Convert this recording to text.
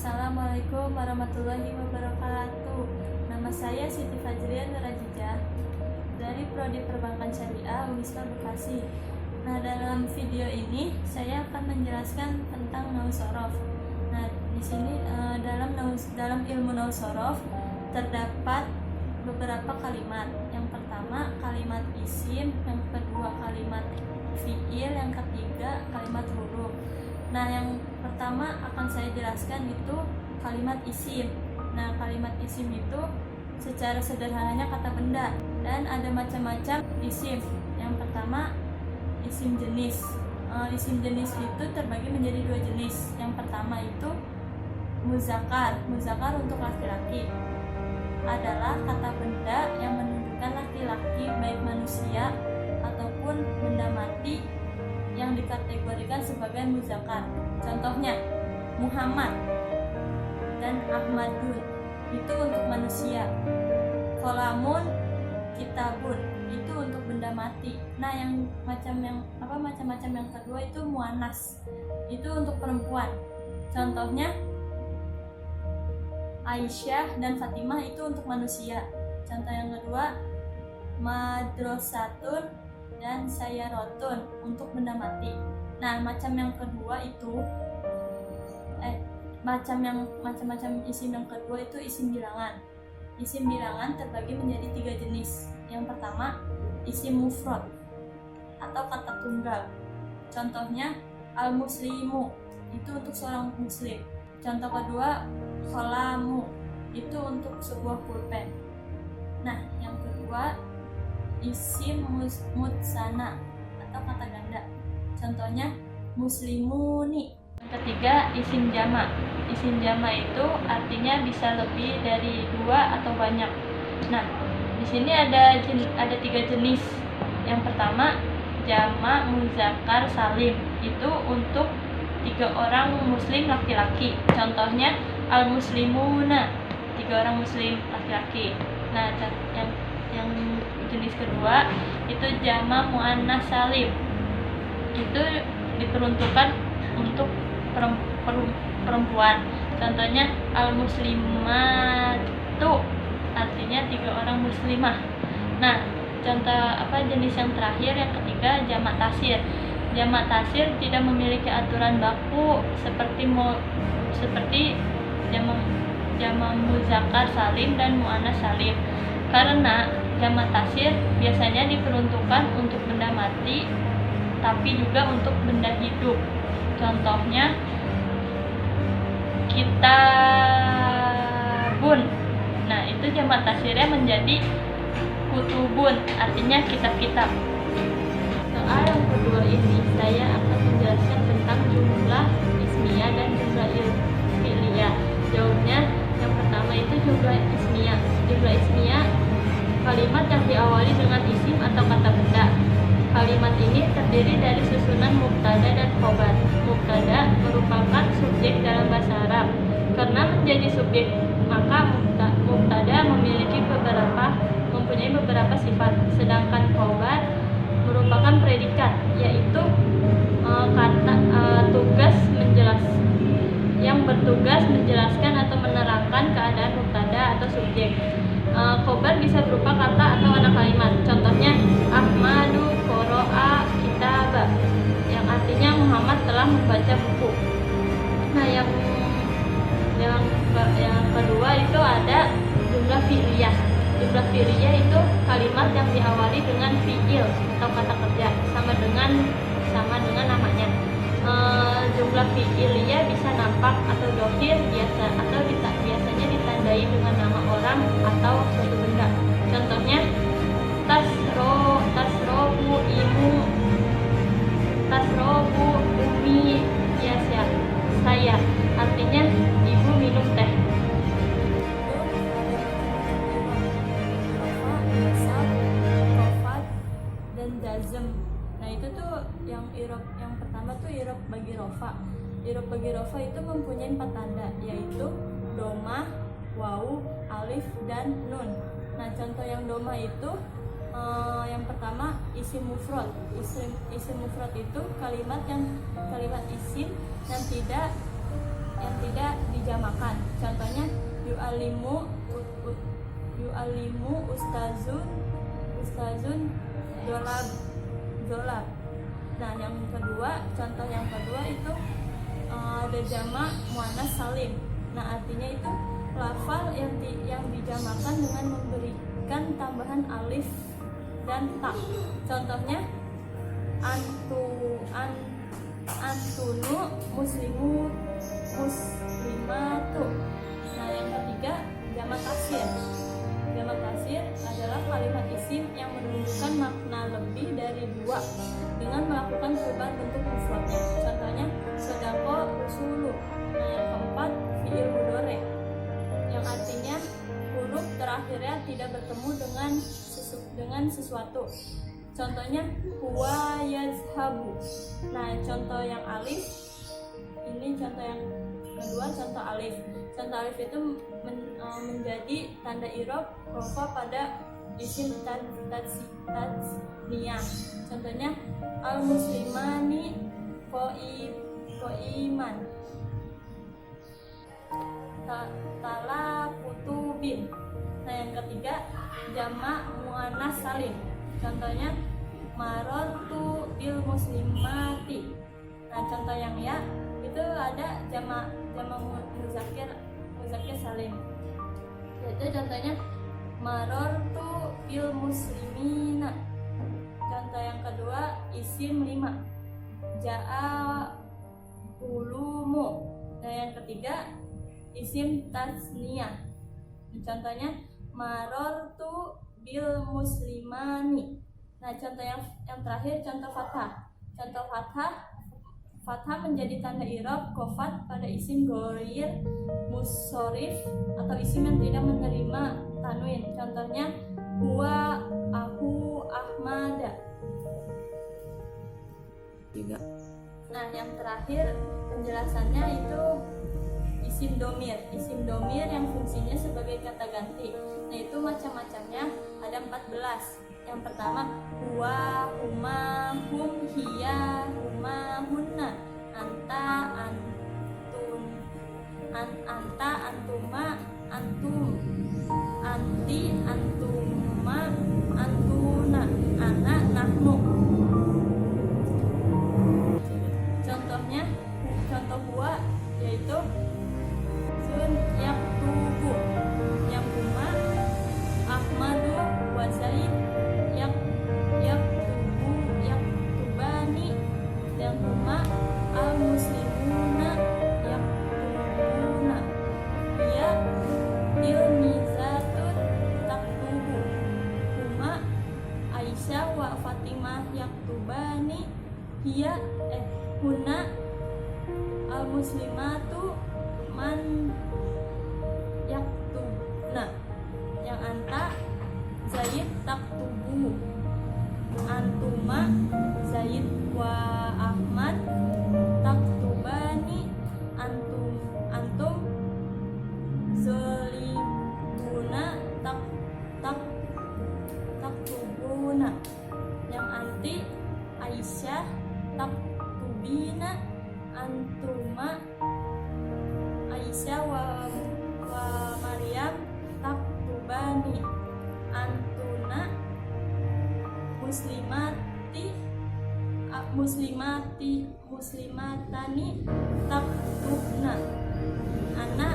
Assalamualaikum warahmatullahi wabarakatuh. Nama saya Siti Fajrian Nurajijah dari Prodi Perbankan Syariah Unisba Bekasi. Nah, dalam video ini saya akan menjelaskan tentang naus sorof. Nah, di sini dalam ilmu naus sorof terdapat beberapa kalimat. Yang pertama kalimat isim, yang kedua kalimat fiil, yang ketiga kalimat huruf. Nah, yang pertama akan saya jelaskan itu kalimat isim. Nah, kalimat isim itu secara sederhananya kata benda dan ada macam-macam isim. Yang pertama isim jenis. Isim jenis itu terbagi menjadi dua jenis. Yang pertama itu muzakkar. Muzakkar untuk laki-laki adalah kata benda yang menunjukkan laki-laki, baik manusia ataupun benda mati yang dikategorikan sebagai muzakkar. Contohnya Muhammad dan Ahmadun itu untuk manusia. Qalamun, kitabun itu untuk benda mati. Nah, yang macam-macam yang kedua itu muannas. Itu untuk perempuan. Contohnya Aisyah dan Fatimah itu untuk manusia. Contoh yang kedua madrasatun dan sayarotun untuk benda mati. Nah, macam yang kedua itu macam-macam isim yang kedua itu isim bilangan. Isim bilangan terbagi menjadi tiga jenis. Yang pertama isim mufrad atau kata tunggal. Contohnya al-muslimu itu untuk seorang muslim. Contoh kedua qalamu itu untuk sebuah pulpen. Nah, yang kedua isim mutsana atau kata ganda. Contohnya muslimuni. Yang ketiga isim jama. Isim jama itu artinya bisa lebih dari dua atau banyak. Nah, di sini ada tiga jenis. Yang pertama jama muzakkar salim, itu untuk 3 orang muslim laki-laki. Contohnya al muslimuna, 3 orang muslim laki-laki. Nah, yang jenis kedua itu jama muannas salim, itu diperuntukkan untuk perempuan. Contohnya al muslimatu, artinya 3 orang muslimah. Nah, contoh jenis yang terakhir, yang ketiga jamak taksir. Jamak taksir tidak memiliki aturan baku seperti jamak muzakkar salim dan muannas salim, karena jamak taksir biasanya diperuntukkan untuk benda mati tapi juga untuk benda hidup. Contohnya kitabun. Nah, itu jamak taksirnya menjadi kutubun, artinya kitab-kitab. Soal yang kedua ini saya akan menjelaskan tentang jumlah ismiyah dan jumlah fi'liyah. Jawabnya yang pertama itu jumlah ismiyah. Jumlah ismiyah kalimat yang diawali dengan isim atau kata benda. Kalimat ini terdiri dari susunan mubtada dan khobar. Mubtada merupakan subjek dalam bahasa Arab. Karena menjadi subjek, maka mubtada mempunyai beberapa sifat. Sedangkan khobar merupakan predikat, yaitu tugas yang bertugas menjelaskan atau menerangkan keadaan mubtada atau subjek. Khobar bisa berupa kata atau anak kalimat. Contohnya Ahmadu qara'a kitaba, yang artinya Muhammad telah membaca buku. Nah, yang kedua itu ada jumlah fi'liyah. Jumlah fi'liyah itu kalimat yang diawali dengan fi'il atau kata kerja sama dengan namanya. Jumlah fi'liyah bisa nampak atau dohir biasanya ditandai dengan nama orang atau suatu benda. Contohnya tasrobu umi saya, artinya ibu minum teh. Dan jazm. Nah, itu tuh yang pertama tuh irob bagi rofa. Irob bagi rofa itu mempunyai 4 tanda, yaitu domah, wawu, alif, dan nun. Nah, contoh yang domah itu yang pertama isim mufrad. Isim mufrad itu kalimat isim yang tidak yang tidak dijamakan. Contohnya yu'alimu ustazun dolab. Nah, contoh yang kedua itu ada jamak muannas salim. Nah, artinya itu lafal yang dijamakan dengan memberikan tambahan alif dan ta. Contohnya antunu muslimatu. Nah, yang ketiga jamak taksir. Jamak taksir adalah kalimat isim yang menunjukkan makna lebih dari dua dengan melakukan perubahan bentuk mufradnya. Contohnya sodaqo rusulu. Nah, yang keempat fi'il mudhari yang artinya huruf terakhirnya tidak bertemu dengan sesuatu. Contohnya huwa yazhabu. Nah, contoh yang alif ini contoh yang kedua, contoh alif. Contoh alif itu menjadi tanda i'rab rafa pada isim tasniyah. Contohnya al muslimani qaiman. Tala kutubin. Nah, yang ketiga jamak muannas salim. Contohnya marartu bil muslimati. Nah, contoh yang ya itu ada jamak muzakkir salim. Yaitu contohnya marartu bil muslimina. Contoh yang kedua isim 5. Ja'a ulumu. Nah, yang ketiga isim tasniyah. Contohnya marartu bil muslimani. Nah, contoh yang terakhir contoh fathah. Contoh fathah menjadi tanda i'rab qofat pada isim ghair mushorif atau isim yang tidak menerima tanwin. Contohnya huwa aku ahmada. 3. Nah, yang terakhir penjelasannya itu isim domir. Isim domir yang fungsinya sebagai kata ganti. Nah, itu macam-macamnya ada 14. Yang pertama huwa, huma, hum, hiya, huma, hunna, anta, antun, anta, antuma, antum, anti, antuma, antuna, ana, nahnu. Contohnya, contoh huwa yaitu sun yaktubu, yang huma ahmadu wa zaid yaktubani, yang huma al muslimuna yaktubuna, ya ilmizatun taktubu, huma Aisyah wa Fatimah yaktubani, hiya huna al muslimatu man yaktubna, yang anta Zaid taktubu, antuma Zaid wa Ahmad taktubani, antum zolimuna taktubuna, yang anti Aisyah taktubina, antuma Aisyah wa Maryam taktubani, antuna muslimatani taktubna, ana